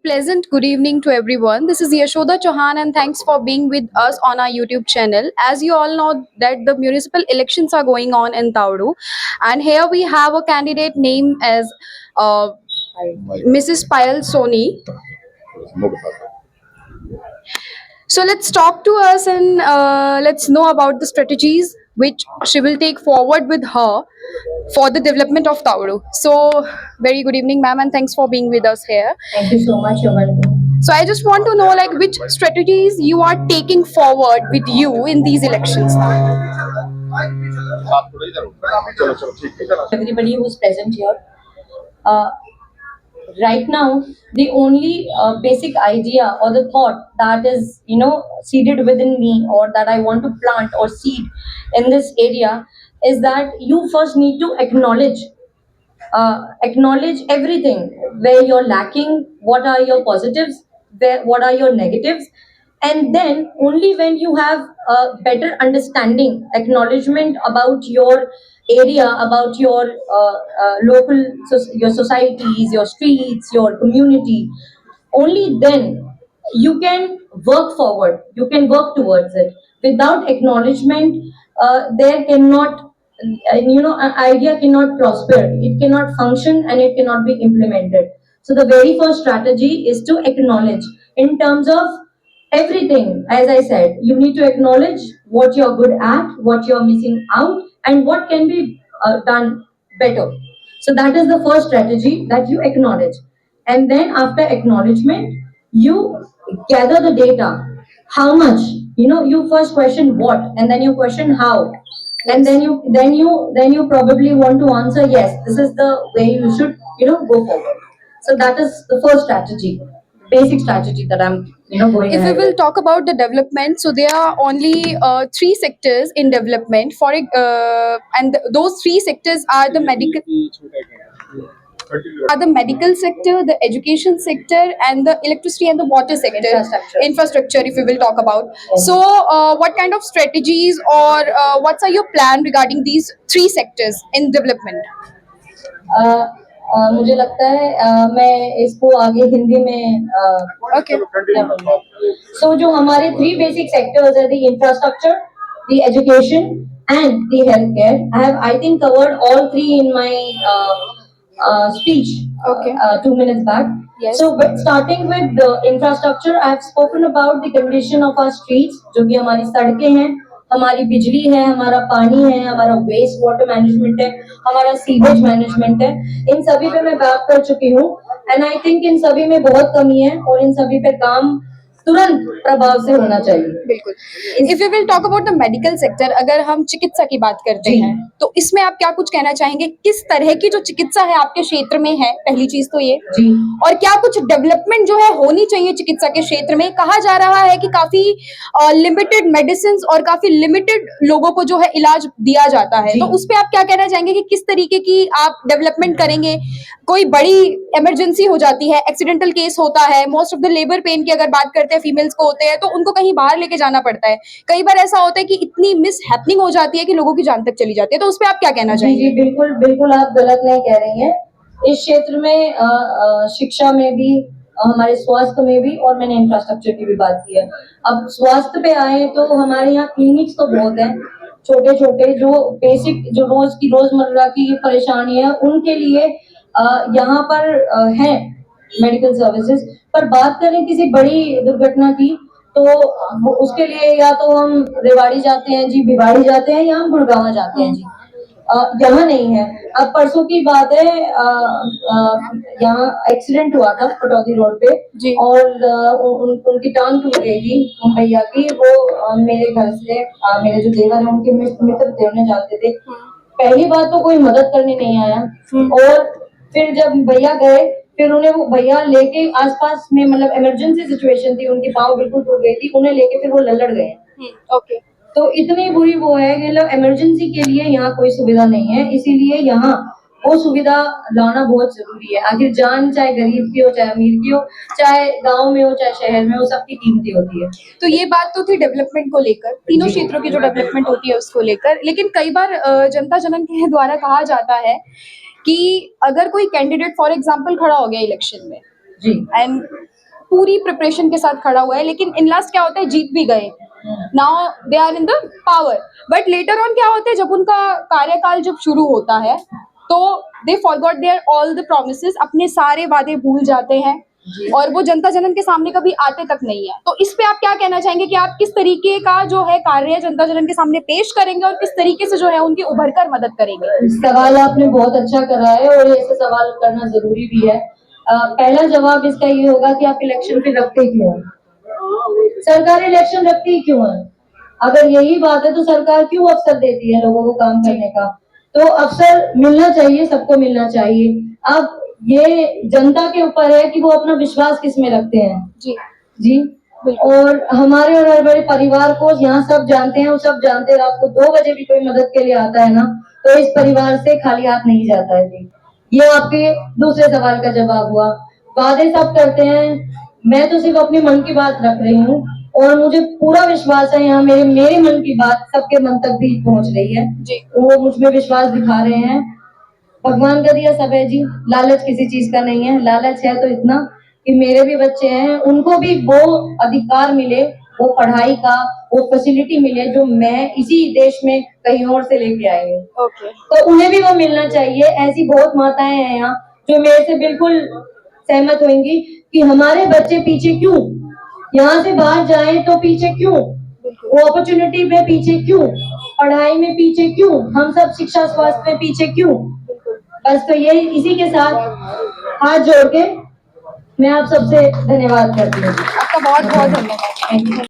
Pleasant good evening to everyone. This is Yashoda Chauhan and thanks for being with us on our YouTube channel. As you all know that the municipal elections are going on in Tauru, and here we have a candidate named as uh, Mrs. Payal Soni. So let's talk to us and let's know about the strategies which she will take forward with her for the development of Tauru. So very good evening, ma'am, and thanks for being with us here. Thank you so much. You're welcome. So I just want to know like which strategies you are taking forward with you in these elections now. Everybody who's present here. Uh, right now, the only basic idea or the thought that is, seeded within me, or that I want to plant or seed in this area, is that you first need to acknowledge everything where you're lacking, what are your positives, what are your negatives, and then only when you have a better understanding, acknowledgement about your area, about your local, your societies, your streets, your community, only then you can work forward, you can work towards it. Without acknowledgement, there cannot, an idea cannot prosper, it cannot function, and it cannot be implemented. So the very first strategy is to acknowledge in terms of everything. As I said, you need to acknowledge what you're good at, what you're missing out, and what can be done better. So that is the first strategy, that you acknowledge. And then after acknowledgement, you gather the data. How much? You first question what, and then you question how. And then you probably want to answer yes, this is the way you should, go forward. So that is the first strategy, basic strategy that I'm, going If we ahead will with. talk about the development, so there are only three sectors in development and those three sectors are the medical sector, the education sector, and the electricity and the water sector. Infrastructure, if we will talk about. So, what kind of strategies or what's are your plan regarding these three sectors in development? मुझे लगता है मैं इसको आगे हिंदी में Okay. सो जो हमारे three basic sectors है, the infrastructure, the education and the health care. I think covered all three in my speech Okay. 2 minutes back. Yes. So starting with the infrastructure, I have spoken about the condition of our streets, जो कि हमारी सड़कें हैं, हमारी बिजली है, हमारा पानी है, हमारा वेस्ट वाटर मैनेजमेंट है, हमारा सीवेज मैनेजमेंट है. इन सभी पे मैं बात कर चुकी हूँ, एंड आई थिंक इन सभी में बहुत कमी है और इन सभी पे काम तुरंत प्रभाव से होना चाहिए. बिल्कुल. If you will talk about the medical sector, अगर हम चिकित्सा की बात करते हैं तो इसमें आप क्या कुछ कहना चाहेंगे? किस तरह की जो चिकित्सा है आपके क्षेत्र में है, पहली चीज तो ये, जी. और क्या कुछ डेवलपमेंट जो है होनी चाहिए चिकित्सा के क्षेत्र में? कहा जा रहा है कि काफी लिमिटेड मेडिसिन और काफी लिमिटेड लोगों को जो है इलाज दिया जाता है, तो उस पर आप क्या कहना चाहेंगे कि किस तरीके की आप डेवलपमेंट करेंगे? कोई बड़ी इमरजेंसी हो जाती है, एक्सीडेंटल केस होता है, most of the labour pain की अगर बात करते हैं फीमेल्स को होते हैं, तो उनको कहीं बाहर लेके जाना पड़ता है. कई बार ऐसा होता है कि इतनी मिस हैपनिंग हो जाती है कि लोगों की जान तक चली जाती है, तो उस पर आप क्या कहना जी चाहेंगे? बिल्कुल बिल्कुल, आप गलत नहीं कह रही हैं. इस क्षेत्र में शिक्षा में भी, हमारे स्वास्थ्य में भी, और मैंने इंफ्रास्ट्रक्चर की भी बात की है. अब स्वास्थ्य पे आए तो हमारे यहाँ क्लिनिक्स तो बहुत हैं, छोटे छोटे, जो बेसिक, जो रोजमर्रा की परेशानी है उनके लिए यहाँ पर है मेडिकल सर्विसेज. पर बात करें किसी बड़ी दुर्घटना की, तो उसके लिए या तो हम रेवाड़ी जाते हैं जी, भिवाड़ी जाते हैं, या हम गुड़गांव जाते हैं जी. यहाँ नहीं है. अब परसों की बात है, यहाँ एक्सीडेंट हुआ था पटौदी रोड पे जी. और उनकी टांग टूट गई थी उन भैया की. वो मेरे घर से, मेरे जो देवर है उनके मित्र थे, उन्हें जाते थे. पहली बात तो कोई मदद करने नहीं आया, और फिर जब भैया गए, फिर उन्हें वो भैया लेके, आसपास में मतलब इमरजेंसी सिचुएशन थी, उनकी पाँव बिल्कुल टूट गई थी, उन्हें लेके फिर वो लल्लड़ गए. ओके. तो इतनी बुरी वो है कि मतलब इमरजेंसी के लिए यहाँ कोई सुविधा नहीं है, इसीलिए यहाँ वो सुविधा लाना बहुत जरूरी है. आखिर जान चाहे गरीब की हो, चाहे अमीर की हो, चाहे गांव में हो, चाहे शहर में हो, सबकी कीमती होती है. तो ये बात तो थी डेवलपमेंट को लेकर, तीनों क्षेत्रों की जो डेवलपमेंट होती है उसको लेकर. लेकिन कई बार जनता जनन के द्वारा कहा जाता है कि अगर कोई कैंडिडेट फॉर एग्जांपल खड़ा हो गया इलेक्शन में जी. एंड पूरी प्रिपरेशन के साथ खड़ा हुआ है, लेकिन इन लास्ट क्या होता है, जीत भी गए, now they are in the power, but later on क्या होता है, जब उनका कार्यकाल जब शुरू होता है तो they forgot their all the promises, अपने सारे वादे भूल जाते हैं और वो जनता जनार्दन के सामने कभी आते तक नहीं है। तो इस पे आप क्या कहना चाहेंगे कि आप किस तरीके का जो है कार्य जनता जनार्दन के सामने पेश करेंगे और किस तरीके से जो है उनकी उभर कर मदद करेंगे? सवाल आपने बहुत अच्छा करा है और ऐसे सवाल करना जरूरी भी है। पहला जवाब इसका ये होगा कि आप इलेक्शन फिर रखते क्यों हैं? सरकार इलेक्शन रखती ही क्यों है? अगर यही बात है तो सरकार क्यों अवसर देती है लोगों को काम करने का? तो अवसर मिलना चाहिए, सबको मिलना चाहिए। अब ये जनता के ऊपर है कि वो अपना विश्वास किस में रखते हैं। जी जी, और हमारे और हमारे परिवार को यहाँ सब जानते हैं, वो सब जानते हैं। रात को 2 बजे भी कोई मदद के लिए आता है ना, तो इस परिवार से खाली हाथ नहीं जाता है जी। ये आपके दूसरे सवाल का जवाब हुआ। वादे सब करते हैं, मैं तो सिर्फ अपने मन की बात रख रही हूँ और मुझे पूरा विश्वास है यहाँ मेरे मन की बात सबके मन तक भी पहुंच रही है। जी वो मुझ में विश्वास दिखा रहे हैं। भगवान का दिया सब है जी, लालच किसी चीज का नहीं है। लालच है तो इतना कि मेरे भी बच्चे हैं, उनको भी वो अधिकार मिले, वो पढ़ाई का वो फैसिलिटी मिले जो मैं इसी देश में कहीं और से लेके आई हूँ। ओके तो उन्हें भी वो मिलना चाहिए। ऐसी बहुत माताएं हैं यहाँ जो मेरे से बिल्कुल सहमत होंगी कि हमारे बच्चे पीछे क्यों, यहाँ से बाहर जाएं तो पीछे क्यों, वो अपॉर्चुनिटी में पीछे क्यों, पढ़ाई में पीछे क्यों, हम सब शिक्षा स्वास्थ्य में पीछे क्यों। बस तो ये इसी के साथ हाथ जोड़ के मैं आप सबसे धन्यवाद करती हूँ। आपका बहुत बहुत धन्यवाद।